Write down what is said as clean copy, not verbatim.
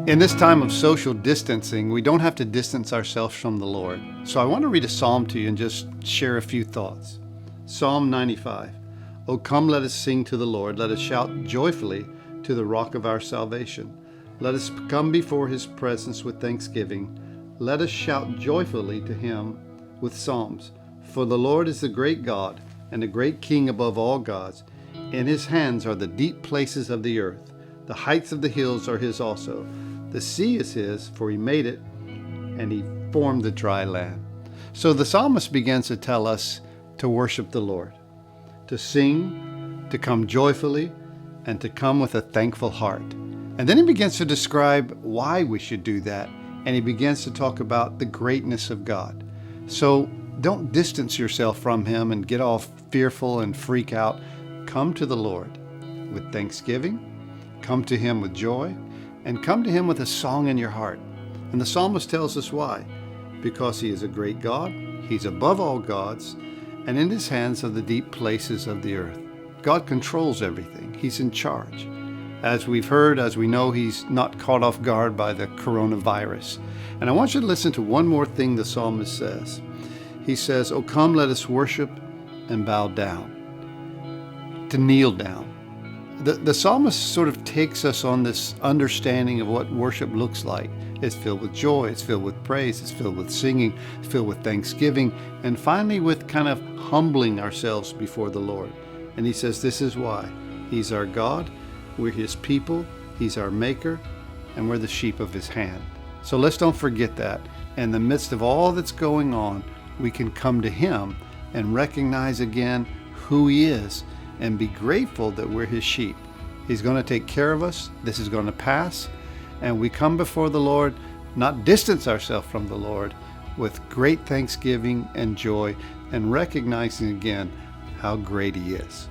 In this time of social distancing, we don't have to distance ourselves from the Lord. So I want to read a psalm to you and just share a few thoughts. Psalm 95. O come, let us sing to the Lord. Let us shout joyfully to the rock of our salvation. Let us come before his presence with thanksgiving. Let us shout joyfully to him with psalms. For the Lord is the great God and the great King above all gods. In his hands are the deep places of the earth. The heights of the hills are his also. The sea is his, for he made it, and he formed the dry land. So the psalmist begins to tell us to worship the Lord, to sing, to come joyfully, and to come with a thankful heart. And then he begins to describe why we should do that, and he begins to talk about the greatness of God. So don't distance yourself from him and get all fearful and freak out. Come to the Lord with thanksgiving, come to him with joy, and come to him with a song in your heart. And the psalmist tells us why. Because he is a great God, he's above all gods, and in his hands are the deep places of the earth. God controls everything. He's in charge. As we've heard, as we know, he's not caught off guard by the coronavirus. And I want you to listen to one more thing the psalmist says. He says, "O come, let us worship and bow down," to kneel down. The psalmist sort of takes us on this understanding of what worship looks like. It's filled with joy, it's filled with praise, it's filled with singing, it's filled with thanksgiving, and finally with kind of humbling ourselves before the Lord. And he says this is why. He's our God, we're his people, he's our maker, and we're the sheep of his hand. So let's don't forget that. In the midst of all that's going on, we can come to him and recognize again who he is, and be grateful that we're his sheep. He's going to take care of us. This is going to pass. And we come before the Lord, not distance ourselves from the Lord, with great thanksgiving and joy, and recognizing again how great he is.